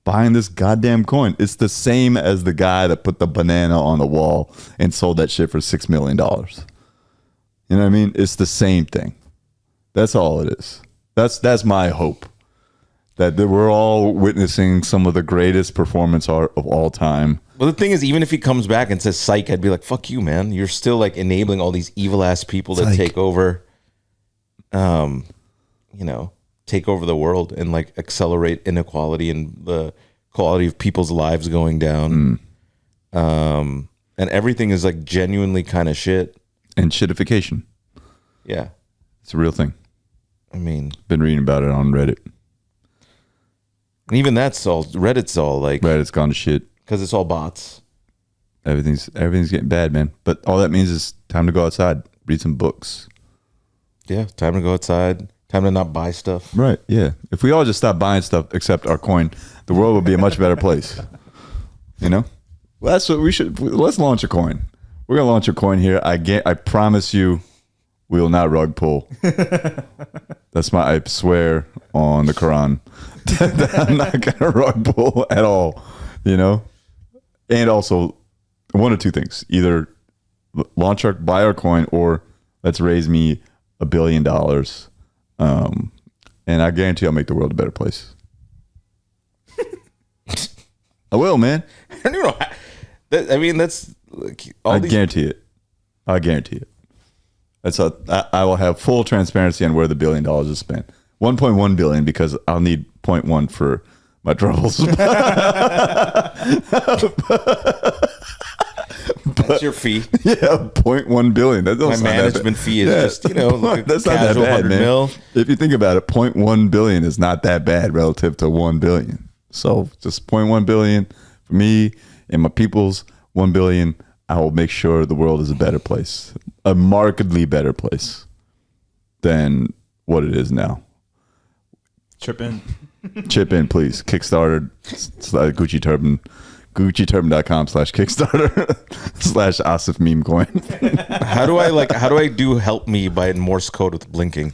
buying this goddamn coin? It's the same as the guy that put the banana on the wall and sold that shit for $6 million. You know what I mean? It's the same thing. That's all it is. That's my hope. That we're all witnessing some of the greatest performance art of all time. Well, the thing is, even if he comes back and says psych, I'd be like, fuck you, man. You're still like enabling all these evil ass people to take over, take over the world and like accelerate inequality and the quality of people's lives going down. And everything is like genuinely kind of shit. And shitification. Yeah. It's a real thing. I mean, been reading about it on Reddit. And even Reddit's all like... Reddit's gone to shit. Because it's all bots. Everything's getting bad, man. But all that means is time to go outside, read some books. Yeah, time to go outside. Time to not buy stuff. Right, yeah. If we all just stop buying stuff except our coin, the world would be a much better place. You know? Well, that's what we should... Let's launch a coin. We're going to launch a coin here. I promise you we will not rug pull. I swear on the Quran. I'm not gonna rug pull at all, you know. And also, one of two things: either buy our coin, or let's raise me $1 billion, and I guarantee I'll make the world a better place. I will, man. I don't know. That's like I guarantee it. I guarantee it. I will have full transparency on where the $1 billion is spent. 1.1 billion because I'll need 0.1 for my troubles. That's your fee. Yeah, 0.1 billion. That's my management fee is just, like that's not that bad, man. Mil. If you think about it, 0.1 billion is not that bad relative to 1 billion. So just 0.1 billion for me and my people's 1 billion. I will make sure the world is a better place, a markedly better place than what it is now. Chip in, please. Kickstarter, Gucci Turban, GucciTurban.com/Kickstarter/Asif meme coin. How do I do help me by Morse code with blinking?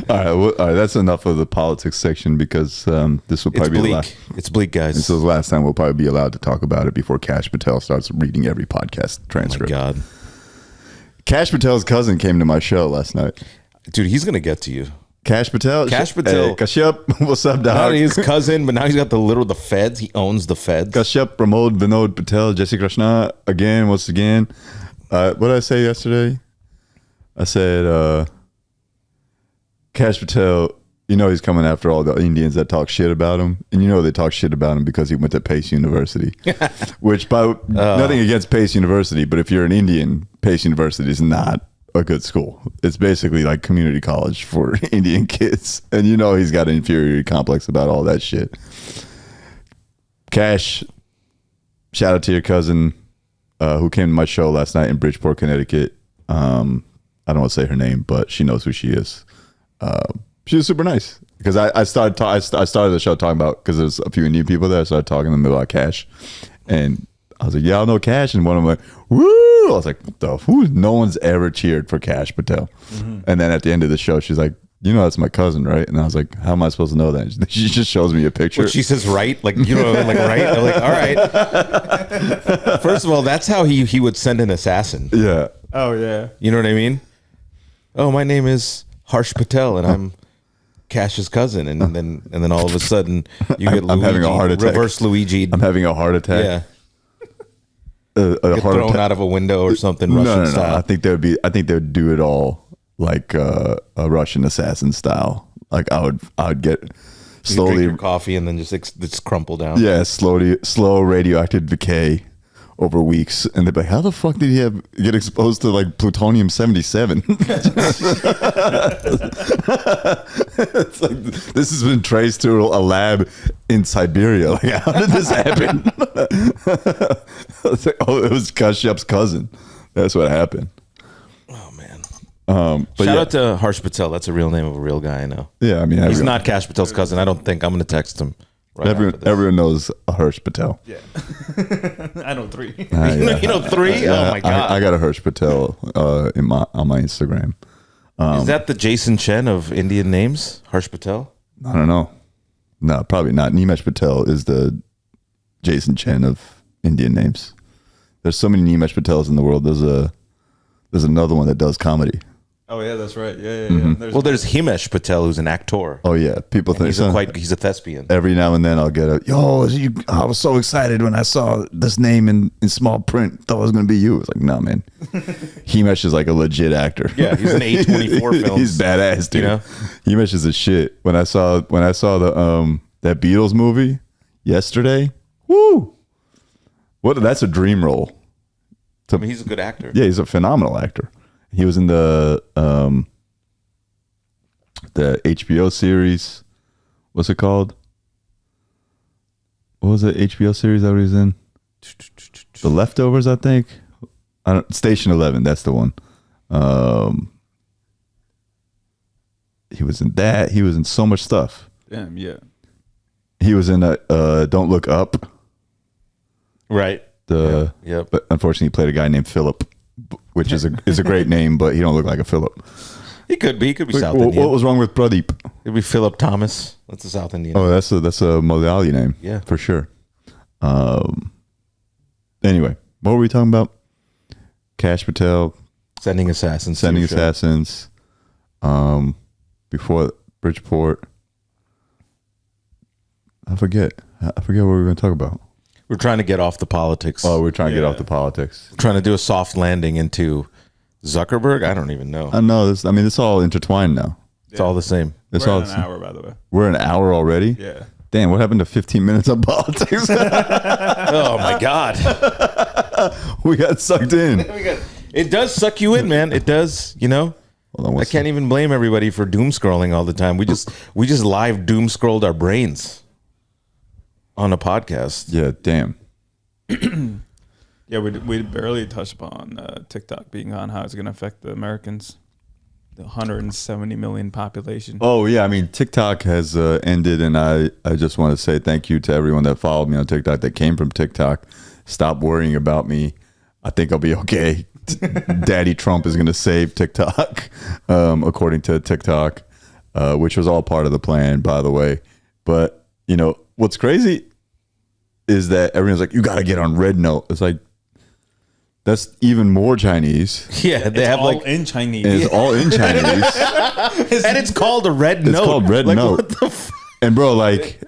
All right. That's enough of the politics section because this will probably be the last. It's bleak, guys. This is the last time we'll probably be allowed to talk about it before Cash Patel starts reading every podcast transcript. Oh my God. Cash Patel's cousin came to my show last night. Dude, he's gonna get to you. Cash Patel. Hey, Kashyap, what's up, dog? Not only his cousin, but now he's got the feds. He owns the feds. Kashyap, Pramod, Vinod Patel, Jesse Krishna. Once again. What did I say yesterday? I said, Cash Patel, he's coming after all the Indians that talk shit about him. And they talk shit about him because he went to Pace University. Which, nothing against Pace University, but if you're an Indian, Pace University is not a good school. It's basically like community college for Indian kids. And he's got an inferiority complex about all that shit. Cash, shout out to your cousin who came to my show last night in Bridgeport, Connecticut. I don't want to say her name, but she knows who she is. She was super nice because I started the show talking about, because there's a few Indian people there. I started talking to them about Cash, and I was like, "Yeah, I know Cash," and one of them like, "Woo!" I was like, "What the? Who? No one's ever cheered for Cash Patel." Mm-hmm. And then at the end of the show, she's like, "That's my cousin, right?" And I was like, "How am I supposed to know that?" She just shows me a picture. Well, she says, "Right," like right. I'm like, all right. First of all, that's how he would send an assassin. Yeah. Oh yeah. You know what I mean? Oh, my name is Harsh Patel, and I'm Cash's cousin, and then all of a sudden you get I'm having a heart attack. Reverse Luigi. I'm having a heart attack. Yeah. Get thrown out of a window or something. Russian style. I think they would do it all like a Russian assassin style. Like I would get slowly drink your coffee and then just crumple down. Yeah, slow radioactive decay over weeks, and they'd be like, "How the fuck did he get exposed to like plutonium 77?" It's like this has been traced to a lab in Siberia. Like, how did this happen? It's like, oh, it was Kashyap's cousin. That's what happened. Oh man. But Shout out to Harsh Patel. That's a real name of a real guy I know. yeah, I mean, He's everyone, not Cash Patel's cousin. I don't think. I'm going to text him. Right everyone knows Harsh Patel. Yeah. I know 3. Yeah. You know 3? Oh my god! I got a Harsh Patel on my Instagram. Is that the Jason Chen of Indian names? Harsh Patel? I don't know. No, probably not. Nimesh Patel is the Jason Chen of Indian names. There's so many Nimesh Patels in the world. There's another one that does comedy. Oh yeah, that's right. Yeah. There's Himesh Patel, who's an actor. Oh yeah, people think He's a thespian. every now and then I'll get I was so excited when I saw this name in small print. Thought it was going to be you. It's like, no, man. Himesh is like a legit actor. Yeah, he's an A24 film. He's badass, dude. You know? Himesh is a shit. When I saw the that Beatles movie yesterday, woo! That's a dream role. I mean, he's a good actor. Yeah, he's a phenomenal actor. He was in the HBO series. What's it called? What was the HBO series that he was in? The Leftovers, I think. Station 11. That's the one. He was in that. He was in so much stuff. Damn, yeah. He was in Don't Look Up. Right. But unfortunately, he played a guy named Philip, which is a great name, but he don't look like a Philip. He could be. He could be South What Indian. was wrong with Pradeep? It'd be Philip Thomas. That's a South Indian. Oh, that's a Malayali name. Yeah. For sure. Anyway, what were we talking about? Cash Patel Sending assassins. sending assassins. Before Bridgeport. I forget what we were going to talk about. We're trying to get off the politics. Oh, we're trying to get off the politics. We're trying to do a soft landing into Zuckerberg. I don't even know. I know this. I mean, it's all intertwined now. It's all the same. It's We're all at an hour, by the way. We're an hour already. Yeah. Damn, what happened to 15 minutes of politics? Oh my god. We got sucked in. It does suck you in, man. It does. You know. Hold on, I can't even blame everybody for doom scrolling all the time. We just live doom scrolled our brains on a podcast. Yeah, damn. Yeah, we barely touched upon TikTok being on, how it's going to affect the Americans, the 170 million population. Oh yeah, I mean TikTok has ended, and I just want to say thank you to everyone that followed me on TikTok that came from TikTok. Stop worrying about me. I think I'll be okay. Daddy Trump is going to save TikTok, according to TikTok, which was all part of the plan, by the way. But you know what's crazy is that everyone's like, you got to get on Red Note. It's like, that's even more Chinese. Yeah, they It's have all like, in Chinese. It's all in Chinese. and it's called a red note. It's called Red Like, Note. what the And bro, like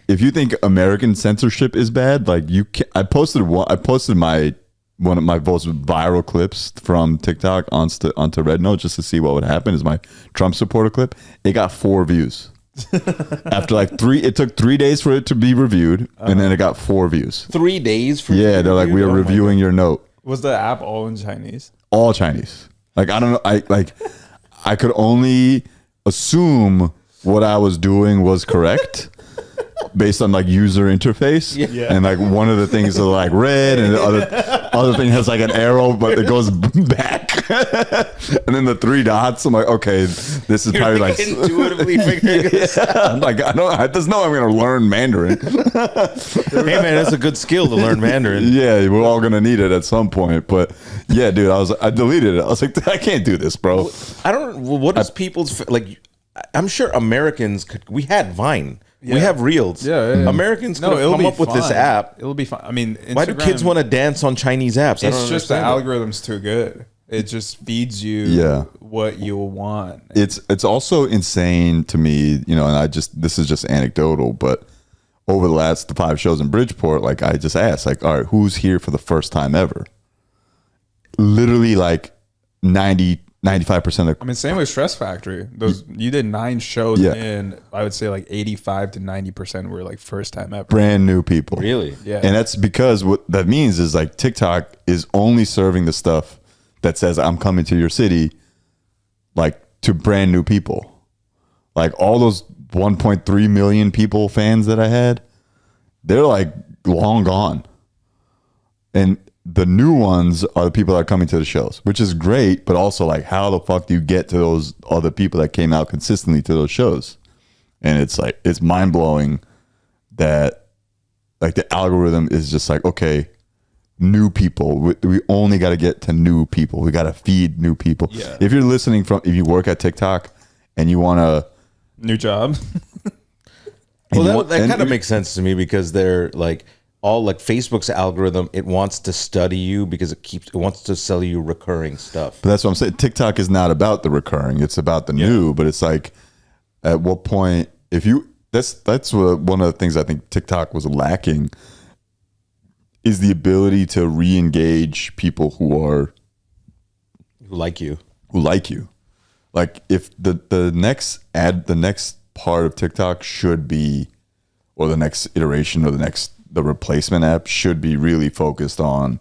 if you think American censorship is bad, like you can I posted one of my most viral clips from TikTok onto Red Note just to see what would happen. Is my Trump supporter clip. It got 4 views. After like 3, it took 3 days for it to be reviewed, and then it got 4 views. 3 days for Yeah, they're like, we are reviewing your note. Was the app all in Chinese? All Chinese. Like I don't know. I could only assume what I was doing was correct based on like user interface. Yeah. And like one of the things is like red, and the other thing has like an arrow, but it goes back. And then the 3 dots. I'm like, okay, this is probably like intuitively figuring this out. I'm like, there's no way I'm gonna learn Mandarin. Hey man, that's a good skill to learn Mandarin. Yeah, we're all gonna need it at some point. But yeah, dude, I deleted it. I was like, I can't do this, bro. I don't. Well, what is people's like? I'm sure Americans could. We had Vine. We have Reels. Yeah. Americans could have it'll come be up with this fine. app. It'll be fine. I mean, Instagram, Why do kids want to dance on Chinese apps? It's just the algorithm's too good. It just feeds you what you want. It's also insane to me, you know, and this is just anecdotal, but over the 5 shows in Bridgeport, like I just asked, like, all right, who's here for the first time ever? Literally like 95% of I mean, same with Stress Factory. You did 9 shows, and I would say like 85 to 90% were like first time ever. brand new people. Really? Yeah. And that's because what that means is like TikTok is only serving the stuff that says I'm coming to your city, like to brand new people. Like all those 1.3 million people fans that I had, they're like long gone. And the new ones are the people that are coming to the shows, which is great, but also like, how the fuck do you get to those other people that came out consistently to those shows? And it's like, it's mind blowing that like the algorithm is just like, okay, new people. We only got to get to new people. We got to feed new people. Yeah. If you're listening if you work at TikTok and you want to New job. Well, that kind of makes sense to me because they're like all like Facebook's algorithm. It wants to study you because it wants to sell you recurring stuff. But that's what I'm saying. TikTok is not about the recurring. It's about the new. But it's like, at what point, if you, that's what, one of the things I think TikTok was lacking is the ability to re-engage people who like you. Like if the next part of TikTok should be, or the next iteration or the replacement app should be really focused on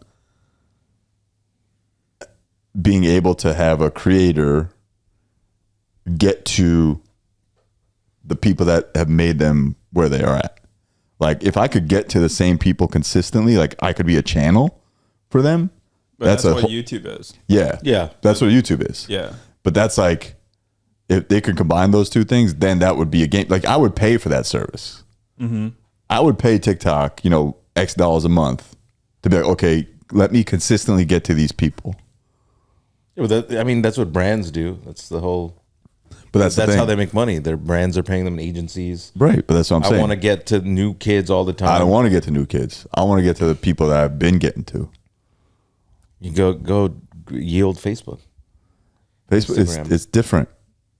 being able to have a creator get to the people that have made them where they are at. Like if I could get to the same people consistently, like I could be a channel for them. But that's what YouTube is. Yeah. That's what YouTube is. Yeah. But that's like, if they could combine those two things, then that would be a game. Like I would pay for that service. Mm-hmm. I would pay TikTok, X dollars a month to be like, okay, let me consistently get to these people. Yeah, that's what brands do. That's the whole. But that's how they make money. Their brands are paying them agencies. Right. But that's what I'm saying. I want to get to new kids all the time. I don't want to get to new kids. I want to get to the people that I've been getting to. You go yield Facebook. Facebook it's different.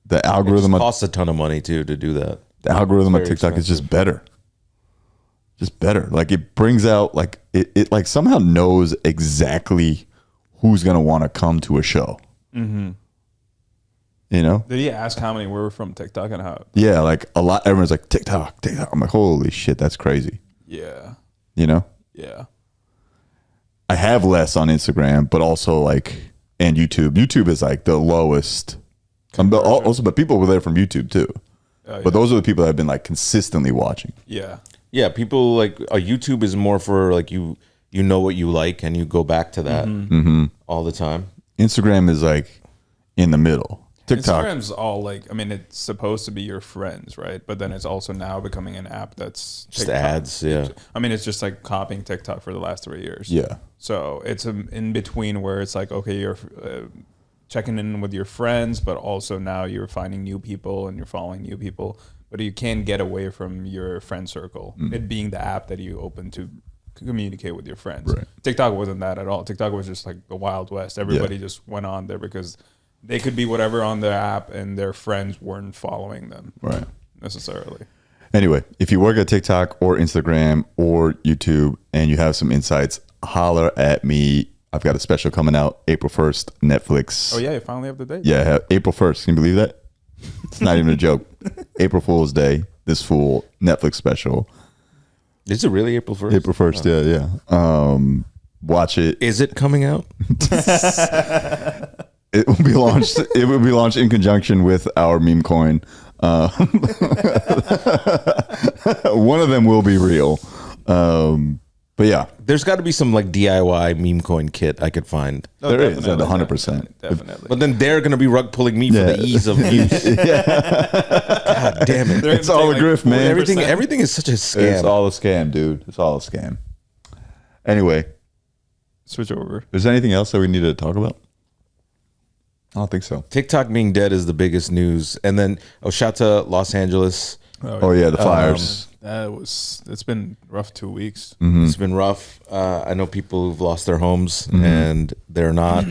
The algorithm costs a ton of money too to do that. The algorithm of TikTok is just better. Just better. Like it brings out like it like somehow knows exactly who's gonna want to come to a show. Mm-hmm. Did he ask how many were from TikTok and how? Yeah, like a lot. Everyone's like TikTok. I'm like, holy shit, that's crazy. Yeah. Yeah. I have less on Instagram, but also like, and YouTube. YouTube is like the lowest. But people were there from YouTube too. But those are the people that have been like consistently watching. Yeah. Yeah, people like YouTube is more for like you know what you like and you go back to that all the time. Instagram is like in the middle. TikTok. Instagram's all like, it's supposed to be your friends, right? But then it's also now becoming an app that's just TikTok. ads. Yeah. It's just like copying TikTok for the last 3 years. Yeah. So it's in between where it's like, okay, you're checking in with your friends, but also now you're finding new people and you're following new people. But you can't get away from your friend circle. It being the app that you open to communicate with your friends. Right. TikTok wasn't that at all. TikTok was just like the Wild West. Everybody just went on there because they could be whatever on their app and their friends weren't following them necessarily. Anyway, if you work at TikTok or Instagram or YouTube and you have some insights, holler at me. I've got a special coming out April 1st, Netflix. Oh yeah, you finally have the date. Yeah, April 1st. Can you believe that? It's not even a joke. April Fool's Day, this fool Netflix special. Is it really April 1st? April 1st, yeah. Watch it. Is it coming out? It will be launched. It will be launched in conjunction with our meme coin. One of them will be real. But yeah, there's got to be some like DIY meme coin kit I could find. Oh, there is at 100%. Definitely. But then they're going to be rug pulling me for the ease of use. God damn it! It's all a grift, man. Everything is such a scam. It's all a scam, dude. It's all a scam. Anyway, switch over. Is there anything else that we need to talk about? I don't think so. TikTok being dead is the biggest news. And then, shout to Los Angeles. Oh yeah, the fires. It's been rough 2 weeks. Mm-hmm. It's been rough. I know people who've lost their homes and they're not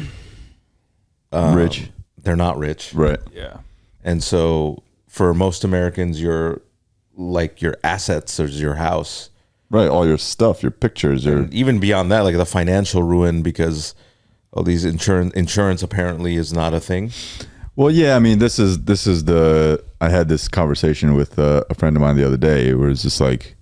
rich. They're not rich. Right. Yeah. And so for most Americans, your assets is your house. Right. All your stuff, your pictures, and even beyond that, like the financial ruin because all these insurance apparently is not a thing. Well, yeah, this is I had this conversation with a friend of mine the other day where it's just like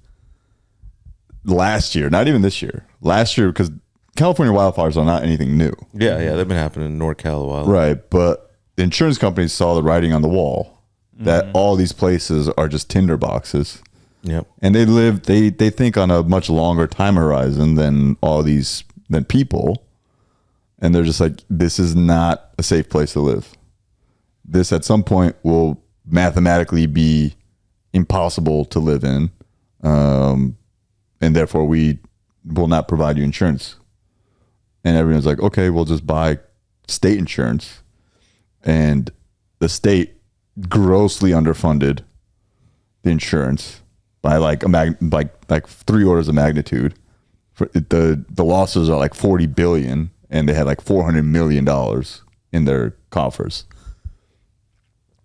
last year, not even this year, last year, because California wildfires are not anything new. Yeah, they've been happening in NorCal a while. Right, but the insurance companies saw the writing on the wall that all these places are just tinder boxes. Yep. And they think on a much longer time horizon than all these than people. And they're just like, this is not a safe place to live. This at some point will mathematically be impossible to live in. And therefore we will not provide you insurance. And everyone's like, okay, we'll just buy state insurance. And the state grossly underfunded the insurance by like like 3 orders of magnitude. The losses are like 40 billion, and they had like $400 million in their coffers.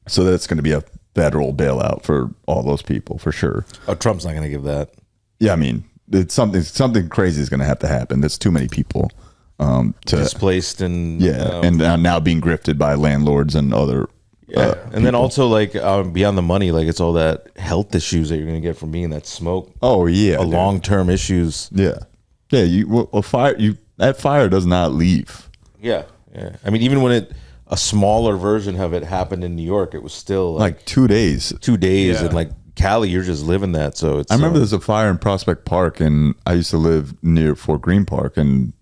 So that's going to be a federal bailout for all those people for sure. Oh, Trump's not going to give that. Yeah, I mean, it's something crazy is going to have to happen. There's too many people to displaced and and now being grifted by landlords and other. And then also like beyond the money, like it's all that health issues that you're going to get from being that smoke. Oh yeah, long-term issues. Yeah. That fire does not leave. Yeah. I mean, even when a smaller version of it happened in New York, it was still like 2 days. 2 days, and like Cali, you're just living that. So it's. I remember there's a fire in Prospect Park, and I used to live near Fort Greene Park, and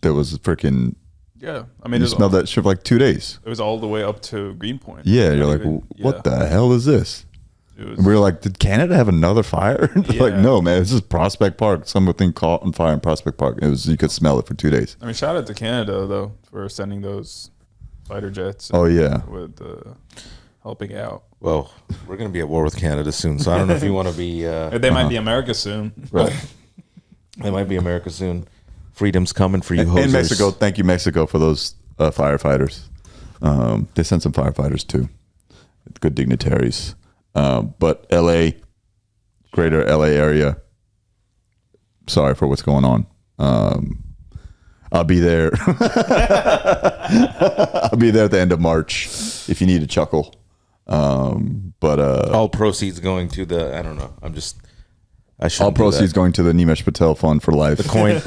there was a freaking. Yeah, I mean, you smelled that shit for like 2 days. It was all the way up to Greenpoint. Yeah, you're like, what the hell is this? And we were like, did Canada have another fire? Like, no, man, it's just Prospect Park. Something caught on fire in Prospect Park. You could smell it for 2 days. I mean, shout out to Canada though for sending those fighter jets. Oh yeah, with helping out. Well, we're gonna be at war with Canada soon, so I don't know if you want to be. They might be America soon. Right. They might be America soon. Freedom's coming for you, hosers. In Mexico, thank you, Mexico, for those firefighters. They sent some firefighters too, good dignitaries. But LA, greater LA area, sorry for what's going on. I'll be there. I'll be there at the end of March if you need a chuckle. But all proceeds going to the, I don't know. All proceeds going to the Nimesh Patel Fund for Life. The coin,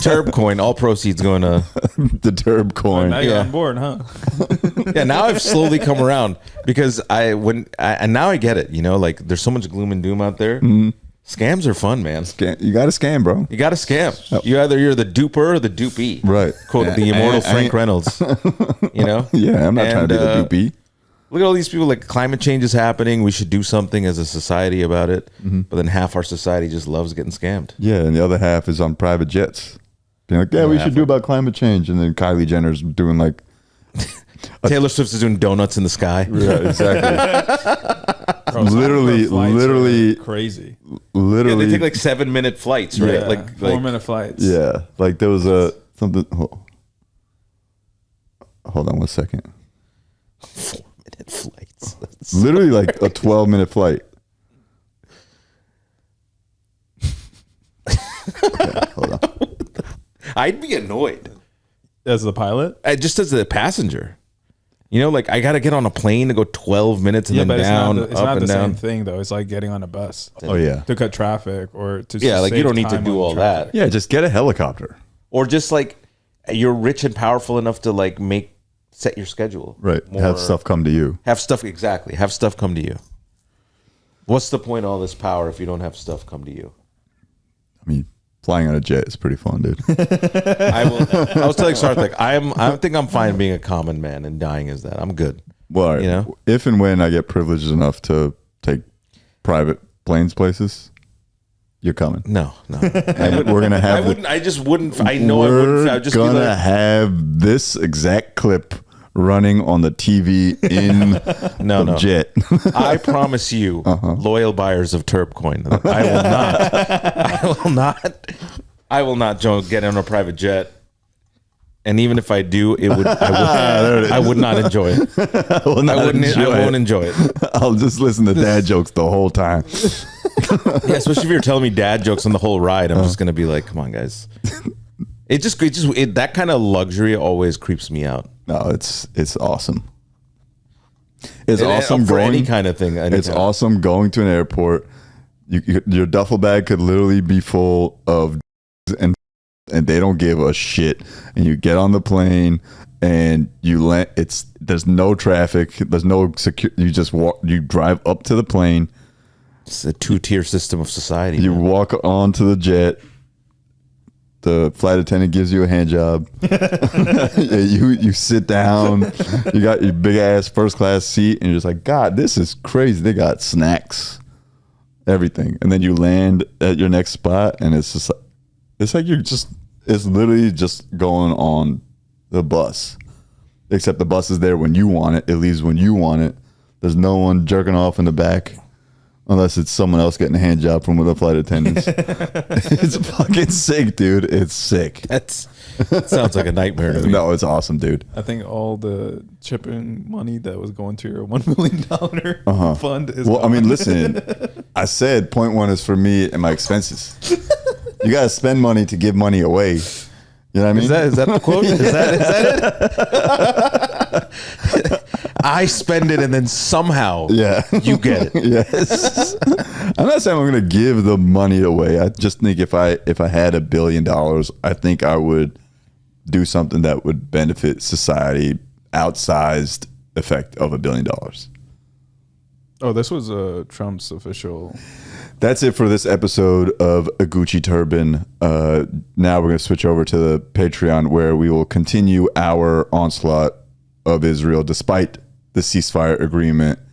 Turb coin. All proceeds going to the Turb coin. Now you're on board, huh? Yeah, now I've slowly come around because and now I get it. You know, like there's so much gloom and doom out there. Mm-hmm. Scams are fun, man. You got to scam, bro. You got to scam. Yep. You're the duper or the dupee. Right. Quote the immortal Frank Reynolds. You know? Yeah, I'm not trying to be the dupee. Look at all these people, like climate change is happening. We should do something as a society about it. Mm-hmm. But then half our society just loves getting scammed. Yeah, and the other half is on private jets. Being like, we should do about climate change. And then Kylie Jenner's doing like... Taylor Swift is doing donuts in the sky. Yeah, exactly. Bro, literally crazy. Literally. Yeah, they take like 7-minute flights, right? Yeah, like 4-minute flights. Yeah, like there was something... Hold on 1 second. 4-minute flights. Literally like a 12-minute flight. Okay, hold on. I'd be annoyed. As the pilot? Just as a passenger. You know, like I got to get on a plane to go 12 minutes and then down, it's up not and the down. same thing though. It's like getting on a bus. Oh yeah. To cut traffic or to like you don't need to do all that. Yeah, just get a helicopter. Or just like you're rich and powerful enough to like set your schedule. Right. Have stuff come to you. Have stuff come to you. What's the point of all this power if you don't have stuff come to you? I mean, flying on a jet is pretty fun, dude. I was telling Sarthik, I think I'm fine being a common man and dying as that. I'm good. Well, right. You know, if and when I get privileged enough to take private planes places, you're coming. No. And we're gonna have. I just wouldn't. I know I wouldn't. I'd just gonna be like, have this exact clip running on the TV in the jet. I promise you, loyal buyers of Turpcoin, I will not get on a private jet. And even if I do, I would not enjoy it. I won't enjoy it. I'll just listen to dad jokes the whole time. Yeah, especially if you're telling me dad jokes on the whole ride, I'm just gonna be like, come on, guys. That kind of luxury always creeps me out. No, it's awesome. It's awesome for going any kind of thing. It's awesome going to an airport. Your duffel bag could literally be full of and they don't give a shit. And you get on the plane and you land. There's no traffic. There's no security. You just walk. You drive up to the plane. It's a 2-tier system of society. You walk onto the jet. The flight attendant gives you a hand job. you sit down. You got your big ass first class seat, and you're just like, God, this is crazy. They got snacks, everything, and then you land at your next spot, and it's like it's literally just going on the bus. Except the bus is there when you want it. It leaves when you want it. There's no one jerking off in the back. Unless it's someone else getting a hand job from one of the flight attendants. It's fucking sick, dude. It's sick. That sounds like a nightmare to me. No, it's awesome, dude. I think all the chipping money that was going to your $1 million fund is Well, gone. I mean, listen, I said point one is for me and my expenses. You got to spend money to give money away. You know what I mean? Is that the quote? Is that it? I spend it and then somehow you get it. Yes. I'm not saying I'm going to give the money away. I just think if I had $1 billion, I think I would do something that would benefit society, outsized effect of $1 billion. Oh, this was Trump's official. That's it for this episode of A Gucci Turban. Now we're going to switch over to the Patreon, where we will continue our onslaught of Israel despite the ceasefire agreement